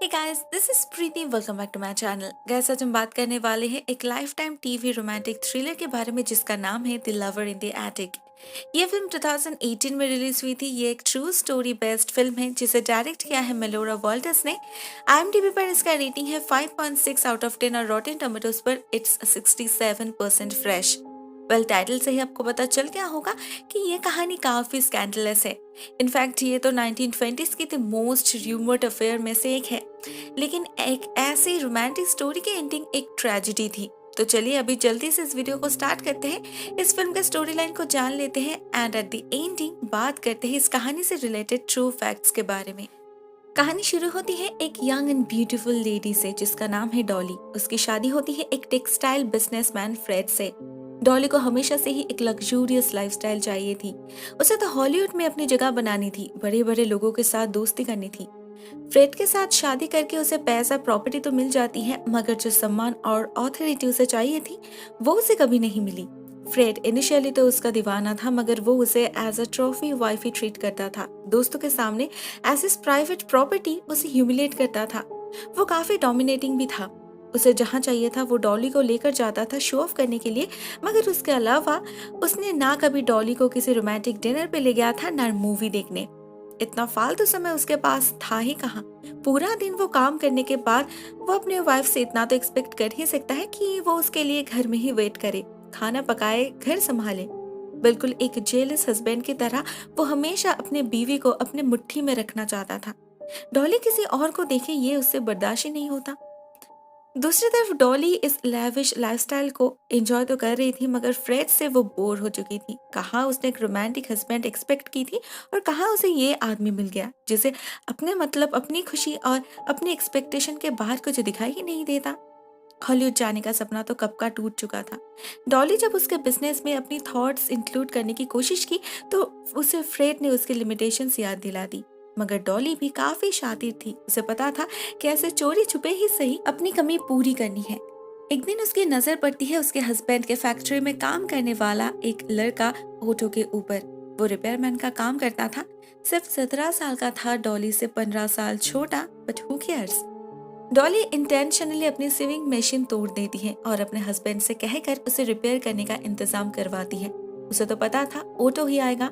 Hey guys, this is Preeti. Welcome back to my channel. Guys, आज हम बात करने वाले हैं एक Lifetime TV romantic thriller के बारे में जिसका नाम है the lover in the attic. ये फिल्म 2018 में रिलीज हुई थी। ये एक ट्रू स्टोरी बेस्ड फिल्म है जिसे डायरेक्ट किया है मेलोरा वॉल्टर्स ने। आईएमडीबी पर इसका रेटिंग है 5.6 आउट ऑफ 10 और रॉटेन टोमेटोज पर इट्स 67% फ्रेश। वेल, टाइटल से ही आपको पता चल गया होगा कि ये कहानी काफी स्कैंडलस है। इनफैक्ट ये तो 1920s की द मोस्ट र्यूमर्ड अफेयर में से एक है। लेकिन एक ऐसी रोमांटिक स्टोरी की एंडिंग एक ट्रेजेडी थी। तो चलिए अभी जल्दी से इस वीडियो को स्टार्ट करते हैं, इस फिल्म के स्टोरी लाइन को जान लेते हैं एंड एट द एंडिंग बात करते हैं इस कहानी से रिलेटेड ट्रू फैक्ट्स के बारे में। कहानी शुरू होती है एक यंग एंड ब्यूटीफुल लेडी से जिसका नाम है डॉली। उसकी शादी होती है एक टेक्सटाइल बिजनेसमैन फ्रेड से। डॉली को हमेशा से ही एक लग्जूरियस लाइफस्टाइल चाहिए थी। उसे तो हॉलीवुड में अपनी जगह बनानी थी, बड़े बड़े लोगों के साथ दोस्ती करनी थी। फ्रेड के साथ शादी करके उसे पैसा प्रॉपर्टी तो मिल जाती है, मगर जो सम्मान और ऑथोरिटी उसे चाहिए थी वो उसे कभी नहीं मिली। फ्रेड इनिशियली तो उसका दीवाना था, मगर वो उसे एज अ ट्रॉफी वाइफ ही ट्रीट करता था। दोस्तों के सामने एज इस प्राइवेट प्रॉपर्टी उसे ह्यूमिलेट करता था। वो काफी डोमिनेटिंग भी था। उसे जहाँ चाहिए था वो डॉली को लेकर जाता था शो ऑफ करने के लिए, मगर उसके अलावा उसने ना कभी डॉली को किसी रोमांटिक डिनर पे ले गया था ना मूवी देखने। इतना फालतू समय उसके पास था ही कहाँ। पूरा दिन वो काम करने के बाद वो अपने वाइफ से इतना तो एक्सपेक्ट कर ही सकता है कि वो उसके लिए घर में ही वेट करे, खाना पकाए, घर संभाले। बिल्कुल एक जेलस हस्बैंड की तरह वो हमेशा अपने बीवी को अपने मुट्ठी में रखना चाहता था। डॉली किसी और को देखे ये उससे बर्दाश्त ही नहीं होता। दूसरी तरफ डॉली इस लैविश लाइफस्टाइल को एंजॉय तो कर रही थी, मगर फ्रेड से वो बोर हो चुकी थी। कहाँ उसने एक रोमांटिक हस्बैंड एक्सपेक्ट की थी और कहाँ उसे ये आदमी मिल गया जिसे अपने मतलब अपनी खुशी और अपनी एक्सपेक्टेशन के बाहर कुछ दिखाई ही नहीं देता। हॉलीवुड जाने का सपना तो कब का टूट चुका था। डॉली जब उसके बिजनेस में अपनी थॉट्स इंक्लूड करने की कोशिश की तो उसे फ्रेड ने उसके लिमिटेशंस याद दिला दी। मगर डॉली भी काफी शातिर थी। उसे पता था कि ऐसे चोरी छुपे ही सही अपनी कमी पूरी करनी है। एक दिन उसकी नजर पड़ती है उसके हस्बैंड के फैक्ट्री में काम करने वाला एक लड़का ओटो के ऊपर। वो रिपेयरमैन का काम करता था। सिर्फ 17 साल का था, डॉली से 15 साल छोटा, but who cares. Dolly intentionally अपनी सीविंग मशीन तोड़ देती है और अपने हस्बैंड से कहकर उसे रिपेयर करने का इंतजाम करवाती है। उसे तो पता था ऑटो ही आएगा।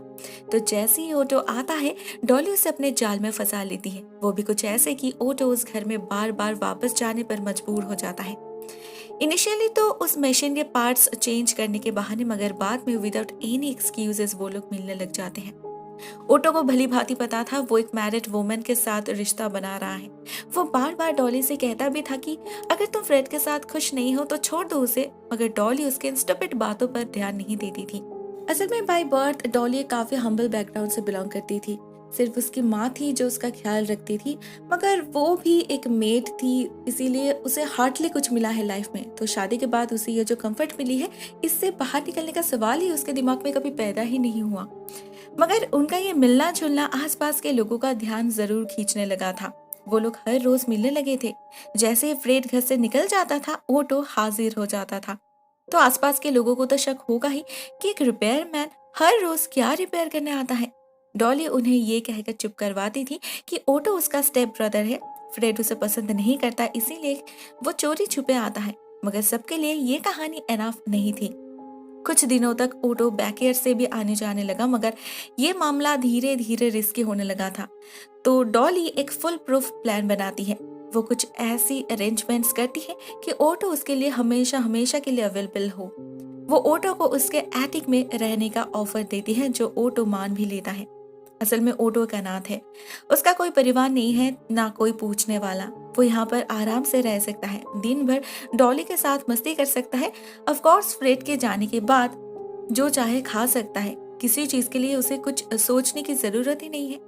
तो जैसे ही ऑटो आता है डॉली उसे अपने जाल में फंसा लेती है। वो भी कुछ ऐसे कि ऑटो उस घर में बार बार वापस जाने पर मजबूर हो जाता है। इनिशियली तो उस मशीन के पार्ट्स चेंज करने के बहाने, मगर बाद में विदाउट एनी एक्सक्यूजेस वो लोग मिलने लग जाते हैं। ओटो को भली भांति पता था वो एक मैरिड वुमन के साथ रिश्ता बना रहा है। वो बार बार डॉली से कहता भी था कि अगर तुम फ्रेड के साथ खुश नहीं हो तो छोड़ दो उसे, मगर डॉली उसके इन स्टूपिड बातों पर ध्यान नहीं देती थी। असल में बाय बर्थ डॉली एक काफी हम्बल बैकग्राउंड से बिलोंग करती थी। सिर्फ उसकी माँ थी जो उसका ख्याल रखती थी, मगर वो भी एक मेड थी, इसीलिए उसे हार्डली कुछ मिला है लाइफ में। तो शादी के बाद उसे ये जो कंफर्ट मिली है, इससे बाहर निकलने का सवाल ही उसके दिमाग में कभी पैदा ही नहीं हुआ। मगर उनका ये मिलना जुलना आसपास के लोगों का ध्यान जरूर खींचने लगा था। वो लोग हर रोज मिलने लगे थे। जैसे ही फ्रेड घर से निकल जाता था ऑटो हाजिर हो जाता था। तो आसपास के लोगों को तो शक होगा ही कि एक रिपेयर मैन हर रोज क्या रिपेयर करने आता है। डॉली उन्हें ये कहकर चुप करवाती थी कि ऑटो उसका स्टेप ब्रदर है। फ्रेड उसे पसंद नहीं करता, इसीलिए वो चोरी छुपे आता है। मगर सबके लिए ये कहानी एनफ नहीं थी। कुछ दिनों तक ऑटो बैकयार्ड से भी आने जाने लगा, मगर ये मामला धीरे धीरे रिस्की होने लगा था। तो डॉली एक फुल प्रूफ प्लान बनाती है। वो कुछ ऐसी अरेंजमेंट्स करती है कि ऑटो उसके लिए हमेशा हमेशा के लिए अवेलेबल हो। वो ऑटो को उसके एटिक में रहने का ऑफर देती है, जो ऑटो मान भी लेता है। असल में ऑटो एक अनाथ है। उसका कोई परिवार नहीं है, ना कोई पूछने वाला। वो यहाँ पर आराम से रह सकता है, दिन भर डॉली के साथ मस्ती कर सकता है। ऑफ कोर्स फ्रेड के जाने के बाद जो चाहे खा सकता है। किसी चीज के लिए उसे कुछ सोचने की जरूरत ही नहीं है।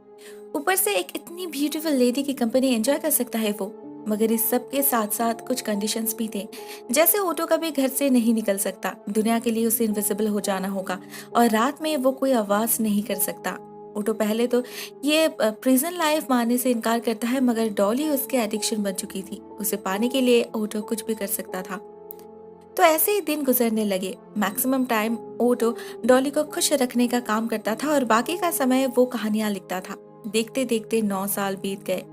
ऊपर से एक इतनी ब्यूटीफुल लेडी की कंपनी एंजॉय कर सकता है वो। मगर इस सब के साथ साथ कुछ कंडीशंस भी थे। जैसे ऑटो कभी घर से नहीं निकल सकता, दुनिया के लिए उसे इनविजिबल हो जाना होगा, और रात में वो कोई आवाज नहीं कर सकता। ऑटो पहले तो ये प्रिजन लाइफ मानने से इनकार करता है, मगर डॉली उसके एडिक्शन बन चुकी थी। उसे पाने के लिए ऑटो कुछ भी कर सकता था। तो ऐसे ही दिन गुजरने लगे। मैक्सिमम टाइम ऑटो डॉली को खुश रखने का काम करता था और बाकी का समय वो कहानियां लिखता था। देखते देखते 9 साल बीत गए।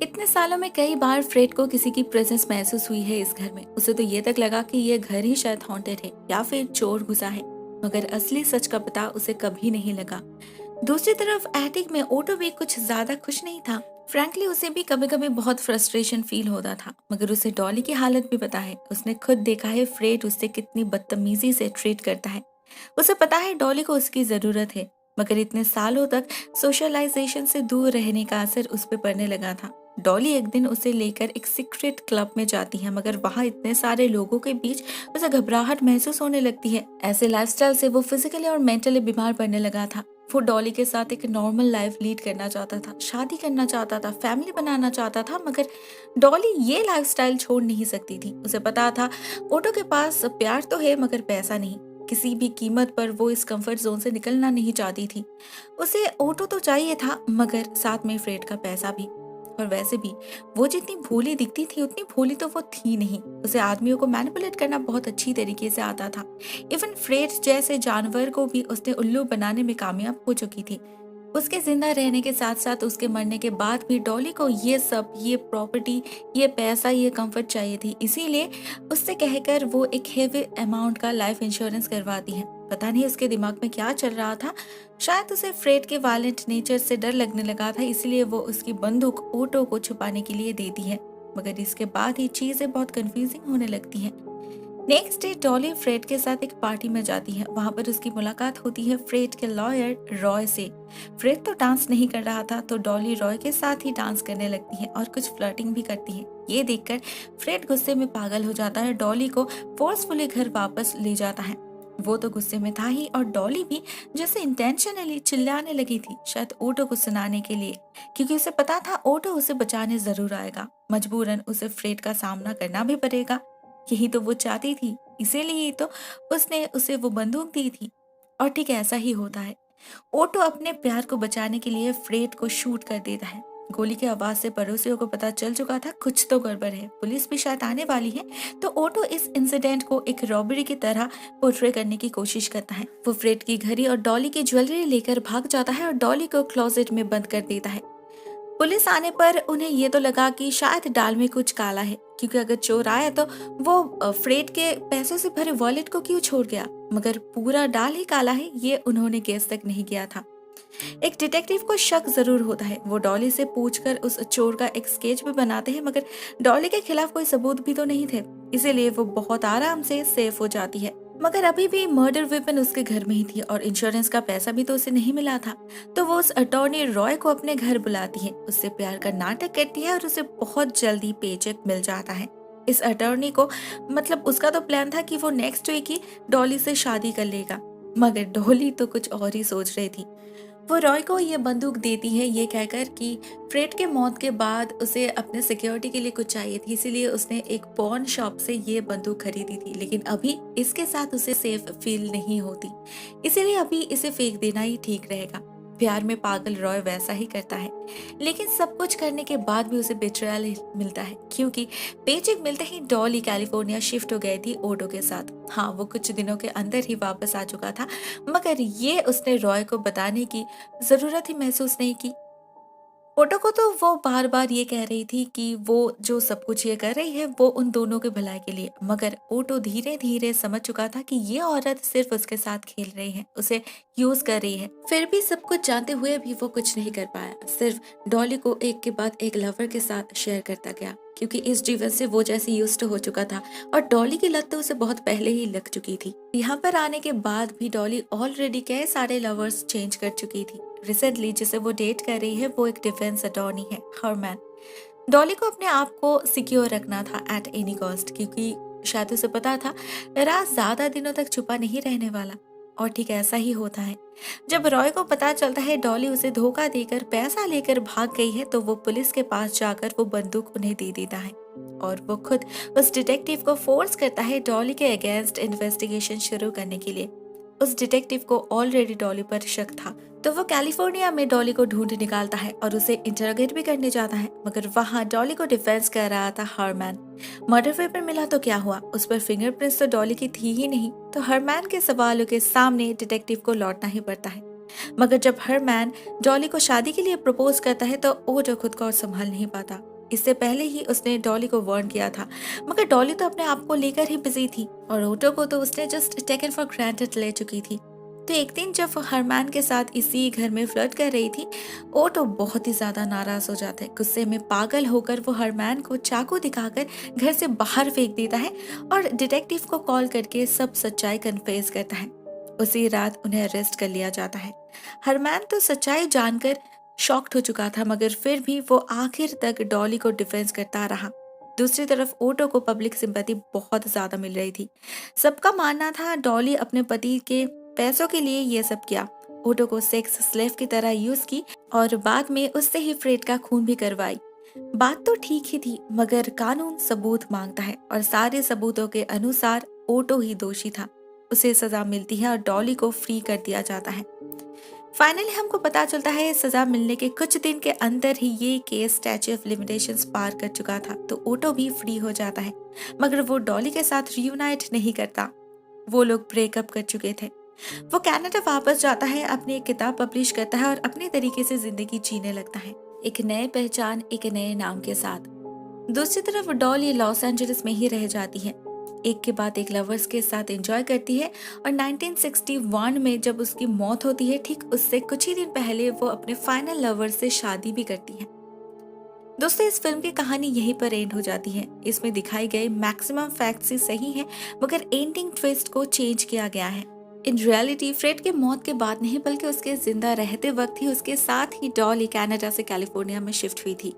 इतने सालों में कई बार फ्रेड को किसी की प्रेजेंस महसूस हुई है इस घर में। उसे तो ये तक लगा कि ये घर ही शायद हॉन्टेड है या फिर चोर घुसा है, मगर असली सच का पता उसे कभी नहीं लगा। दूसरी तरफ एटिक में ओटो भी कुछ ज्यादा खुश नहीं था। फ्रैंकली उसे भी कभी कभी बहुत फ्रस्ट्रेशन फील होता था, मगर उसे डॉली की हालत भी पता है। उसने खुद देखा है फ्रेड उससे कितनी बदतमीजी से ट्रीट करता है। उसे पता है डॉली को उसकी जरूरत है, मगर इतने सालों तक सोशलाइजेशन से दूर रहने का असर उस पर पड़ने लगा था। डॉली एक दिन उसे लेकर एक सीक्रेट क्लब में जाती है, मगर वहाँ इतने सारे लोगों के बीच उसे घबराहट महसूस होने लगती है। ऐसे लाइफस्टाइल से वो फिजिकली और मेंटली बीमार पड़ने लगा था। वो डॉली के साथ एक नॉर्मल लाइफ लीड करना चाहता था, शादी करना चाहता था, फैमिली बनाना चाहता था, मगर डॉली ये लाइफस्टाइल छोड़ नहीं सकती थी। उसे पता था ओटो के पास प्यार तो है मगर पैसा नहीं। किसी भी कीमत पर वो इस कंफर्ट जोन से निकलना नहीं चाहती थी। उसे ओटो तो चाहिए था, मगर साथ में फ्रेड का पैसा भी। और वैसे भी वो जितनी भोली दिखती थी उतनी भोली तो वो थी नहीं। उसे आदमियों को मैनिपुलेट करना बहुत अच्छी तरीके से आता था। इवन फ्रेड जैसे जानवर को भी उसने उल्लू बनाने में कामयाब हो चुकी थी। उसके जिंदा रहने के साथ साथ उसके मरने के बाद भी डॉली को ये सब, ये प्रॉपर्टी, ये पैसा, ये कंफर्ट चाहिए थी। इसीलिए उससे कहकर वो एक हेवी अमाउंट का लाइफ इंश्योरेंस करवाती है। पता नहीं उसके दिमाग में क्या चल रहा था। शायद उसे फ्रेड के वायलेंट नेचर से डर लगने लगा था, इसलिए वो उसकी बंदूक ओटो को छुपाने के लिए देती है। मगर इसके बाद ही चीजें बहुत कंफ्यूजिंग होने लगती हैं। नेक्स्ट डे डॉली फ्रेड के साथ एक पार्टी में जाती है। वहां पर उसकी मुलाकात होती है फ्रेड के लॉयर रॉय से। फ्रेड तो डांस नहीं कर रहा था, तो डॉली रॉय के साथ ही डांस करने लगती है और कुछ फ्लर्टिंग भी करती है। ये देखकर फ्रेड गुस्से में पागल हो जाता है, डॉली को फोर्सफुली घर वापस ले जाता है। वो तो गुस्से में था ही, और डॉली भी जैसे इंटेंशनली चिल्लाने लगी थी, शायद ओटो को सुनाने के लिए, क्योंकि उसे पता था ओटो उसे बचाने जरूर आएगा। मजबूरन उसे फ्रेड का सामना करना भी पड़ेगा। यही तो वो चाहती थी, इसीलिए ही तो उसने उसे वो बंदूक दी थी। और ठीक ऐसा ही होता है। ओटो अपने प्यार को बचाने के लिए फ्रेड को शूट कर देता है। गोली की आवाज से पड़ोसियों को पता चल चुका था कुछ तो गड़बड़ है, पुलिस भी शायद आने वाली है। तो ओटो इस इंसिडेंट को एक रॉबरी की तरह पोर्ट्रे करने की कोशिश करता है। वो फ्रेड की घड़ी और डॉली की ज्वेलरी लेकर भाग जाता है और डॉली को क्लोजेट में बंद कर देता है। पुलिस आने पर उन्हें ये तो लगा कि शायद डाल में कुछ काला है, क्योंकि अगर चोर आया तो वो फ्रेड के पैसों से भरे वॉलेट को क्यों छोड़ गया। मगर पूरा डाल ही काला है, ये उन्होंने गेस तक नहीं किया था। एक डिटेक्टिव को शक जरूर होता है। वो डॉली से पूछकर उस चोर का एक स्केच भी बनाते हैं, मगर डॉली के खिलाफ कोई सबूत भी तो नहीं थे, इसीलिए वो बहुत आराम से सेफ हो जाती है। मगर अभी भी मर्डर वेपन उसके घर में ही थी और इंश्योरेंस का पैसा भी तो उसे नहीं मिला था। तो वो उस अटॉर्नी रॉय को अपने घर बुलाती है, उससे प्यार का नाटक करती है और उसे बहुत जल्दी पेचेक मिल जाता है। इस अटॉर्नी को, मतलब उसका तो प्लान था कि वो नेक्स्ट वीक ही डॉली से शादी कर लेगा, मगर डॉली तो कुछ और ही सोच रही थी। वो रॉय को ये बंदूक देती है, ये कहकर कि फ्रेड के मौत के बाद उसे अपने सिक्योरिटी के लिए कुछ चाहिए थी, इसीलिए उसने एक पॉन शॉप से ये बंदूक खरीदी थी। लेकिन अभी इसके साथ उसे सेफ फील नहीं होती, इसीलिए अभी इसे फेंक देना ही ठीक रहेगा। प्यार में पागल रॉय वैसा ही करता है, लेकिन सब कुछ करने के बाद भी उसे बेट्रायल मिलता है, क्योंकि पेचेक मिलते ही डॉली कैलिफोर्निया शिफ्ट हो गई थी ओटो के साथ। हाँ, वो कुछ दिनों के अंदर ही वापस आ चुका था, मगर ये उसने रॉय को बताने की जरूरत ही महसूस नहीं की। ओटो को तो वो बार बार ये कह रही थी कि वो जो सब कुछ ये कर रही है वो उन दोनों के भलाई के लिए, मगर ओटो धीरे धीरे समझ चुका था कि ये औरत सिर्फ उसके साथ खेल रही है, उसे यूज कर रही है। फिर भी सब कुछ जानते हुए भी वो कुछ नहीं कर पाया, सिर्फ डॉली को एक के बाद एक लवर के साथ शेयर करता गया, क्योंकि इस जीवन से वो जैसे यूज्ड हो चुका था और डॉली की लत तो उसे बहुत पहले ही लग चुकी थी। यहाँ पर आने के बाद भी डॉली ऑलरेडी कई सारे लवर्स चेंज कर चुकी थी। रिसेंटली जिसे वो डेट कर रही है वो एक डिफेंस अटॉर्नी है, हरमैन। डॉली को अपने आप को सिक्योर रखना था एट एनी कॉस्ट, क्योंकि शायद उसे पता था राज ज्यादा दिनों तक छुपा नहीं रहने वाला। और ठीक ऐसा ही होता है। जब रॉय को पता चलता है डॉली उसे धोखा देकर पैसा लेकर भाग गई है, तो वो पुलिस के पास जाकर वो बंदूक उन्हें दे देता है और वो खुद उस डिटेक्टिव को फोर्स करता है डॉली के अगेंस्ट इन्वेस्टिगेशन शुरू करने के लिए। उस डिटेक्टिव को ऑलरेडी डॉली पर शक था, तो वो कैलिफोर्निया में डॉली को ढूंढ निकालता है और उसे इंटरोगेट भी करने जाता है, मगर वहाँ डॉली को डिफेंस कर रहा था हरमैन। मर्डर वेपन मिला तो क्या हुआ, उस पर फिंगरप्रिंट्स तो डॉली की थी ही नहीं, तो हरमैन के सवालों के सामने डिटेक्टिव को लौटना ही पड़ता है। मगर जब हरमैन डॉली को शादी के लिए प्रपोज करता है तो ओटो खुद को और संभाल नहीं पाता। इससे पहले ही उसने डॉली को वार्न किया था, मगर डॉली तो अपने आप को लेकर ही बिजी थी और ओटो को तो उसने जस्ट टेकन फॉर ग्रांटेड ले चुकी थी। तो एक दिन जब वो हरमान के साथ इसी घर में फ्लर्ट कर रही थी, ओटो बहुत ही ज्यादा नाराज हो जाता है। गुस्से में पागल होकर वो हरमान को चाकू दिखाकर घर से बाहर फेंक देता है और डिटेक्टिव को कॉल करके सब सच्चाई कन्फेस करता है। उसी रात उन्हें अरेस्ट कर लिया जाता है। हरमान तो सच्चाई जानकर शॉक्ड हो चुका था, मगर फिर भी वो आखिर तक डॉली को डिफेंस करता रहा। दूसरी तरफ ओटो को पब्लिक सिंपैथी बहुत ज्यादा मिल रही थी। सबका मानना था डॉली अपने पति के पैसों के लिए ये सब किया, ओटो को सेक्स स्लेव की तरह यूज की और बाद में उससे ही फ्रेड का खून भी करवाई। बात तो ठीक ही थी, मगर कानून सबूत मांगता है और सारे सबूतों के अनुसार ओटो ही दोषी था। उसे सजा मिलती है और डॉली को फ्री कर दिया जाता है। फाइनली हमको पता चलता है सजा मिलने के कुछ दिन के अंदर ही ये केस स्टैच्यू ऑफ लिमिटेशंस पार कर चुका था, तो ओटो भी फ्री हो जाता है। मगर वो डॉली के साथ रियूनाइट नहीं करता, वो लोग ब्रेकअप कर चुके थे। वो कनाडा वापस जाता है, अपनी एक किताब पब्लिश करता है और अपने तरीके से जिंदगी जीने लगता है, एक नए पहचान, एक नए नाम के साथ। दूसरी तरफ डॉली लॉस एंजलिस में ही रह जाती है, एक के बाद एक लवर्स के साथ एंजॉय करती है और 1961 में जब उसकी मौत होती है, ठीक उससे कुछ ही दिन पहले वो अपने फाइनल लवर से शादी भी करती है। दोस्तों, इस फिल्म की कहानी यहीं पर एंड हो जाती है। इसमें दिखाई गए मैक्सिमम फैक्ट्स ही सही हैं, मगर एंडिंग ट्विस्ट को चेंज किया गया है। इन रियलिटी फ्रेड के मौत के बाद नहीं, बल्कि उसके जिंदा रहते वक्त ही उसके साथ ही डॉली कनाडा से कैलिफोर्निया में शिफ्ट हुई थी।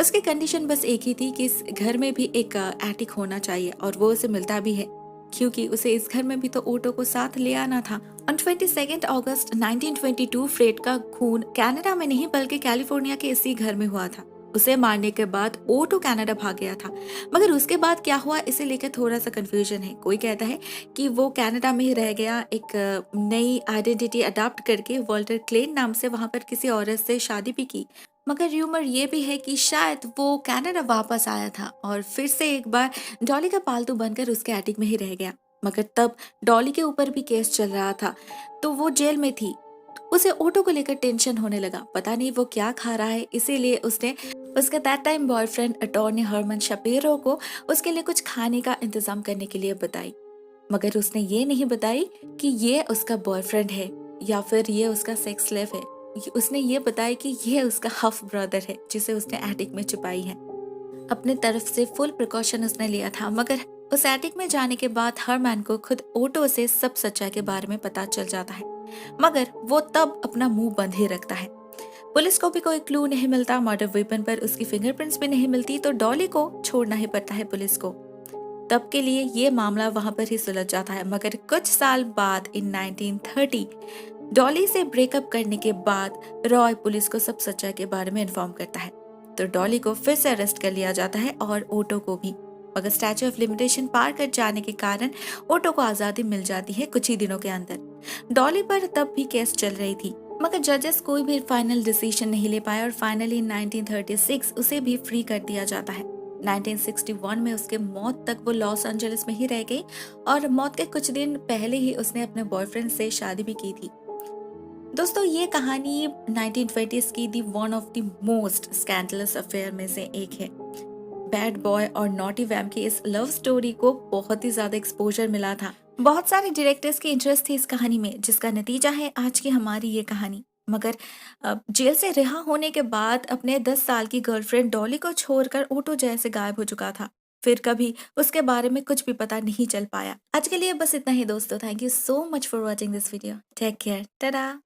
उसकी कंडीशन बस एक ही थी कि इस घर में भी एक एटिक होना चाहिए, और वो उसे मिलता भी है, क्योंकि उसे इस घर में भी तो ओटो को साथ ले आना था। ऑन 22 अगस्त 1922 फ्रेड का खून कनाडा में नहीं बल्कि कैलिफोर्निया के इसी घर में हुआ था। उसे मारने के बाद ओटो कनाडा भाग गया था, मगर उसके बाद क्या हुआ इसे लेकर थोड़ा सा कंफ्यूजन है। कोई कहता है कि वो कनाडा में ही रह गया, एक नई आइडेंटिटी अडॉप्ट करके वॉल्टर क्लेन नाम से वहां पर किसी औरत से शादी भी की। मगर र्यूमर ये भी है कि शायद वो कनाडा वापस आया था और फिर से एक बार डॉली का पालतू बनकर उसके एटिक में ही रह गया। मगर तब डॉली के ऊपर भी केस चल रहा था, तो वो जेल में थी। उसे ओटो को लेकर टेंशन होने लगा, पता नहीं वो क्या खा रहा है, इसीलिए उसने उसके that time boyfriend attorney Herman Shapiro को उसके लिए कुछ खाने का इंतजाम करने के लिए बताई। मगर उसने ये नहीं बताई कि ये उसका बॉयफ्रेंड है या फिर ये उसका सेक्स स्लेव है। उसने ये बताया कि ये उसका हाफ ब्रदर है जिसे उसने एटिक में छुपाई है। अपने तरफ से फुल प्रिकॉशन उसने लिया था, मगर उस एटिक में जाने के बाद हरमैन को खुद ओटो से सब सच्चाई के बारे में पता चल जाता है, मगर वो तब अपना मुंह बंद ही रखता है। पुलिस को भी कोई क्लू नहीं मिलता, मर्डर वेपन पर उसकी फिंगरप्रिंट्स भी नहीं मिलती, तो डॉली को छोड़ना ही पड़ता है पुलिस को। तब के लिए ये मामला वहां पर ही सुलझ जाता है। मगर कुछ साल बाद इन 1930 डॉली से ब्रेकअप करने के बाद रॉय पुलिस को सब सच्चाई के बारे में इन्फॉर्म करता है, तो डॉली को फिर से अरेस्ट कर लिया जाता है और ओटो को भी। मगर स्टैच्यू ऑफ लिमिटेशन पार कर जाने के कारण ओटो को आजादी मिल जाती है कुछ ही दिनों के अंदर। डॉली पर तब भी केस चल रही थी, मगर जजेस कोई भी फाइनल डिसीजन नहीं ले पाए और फाइनली 1936 उसे भी फ्री कर दिया जाता है। 1961 में उसके मौत तक वो लॉस एंजलिस में ही रह गई और मौत के कुछ दिन पहले ही उसने अपने बॉयफ्रेंड से शादी भी की थी। दोस्तों, ये कहानी 1920s की the one of the most scandalous affair में से एक है। बैड बॉय और नॉटी वैम की इस लव स्टोरी को बहुत ही ज्यादा एक्सपोजर मिला था। बहुत सारे डायरेक्टर्स की इंटरेस्ट थी इस कहानी में, जिसका नतीजा है आज की हमारी ये कहानी। मगर जेल से रिहा होने के बाद अपने 10 साल की गर्लफ्रेंड डॉली को छोड़कर ओटो जैसे गायब हो चुका था। फिर कभी उसके बारे में कुछ भी पता नहीं चल पाया। आज के लिए बस इतना ही दोस्तों। Thank you so much for watching this video. Take care, Tata.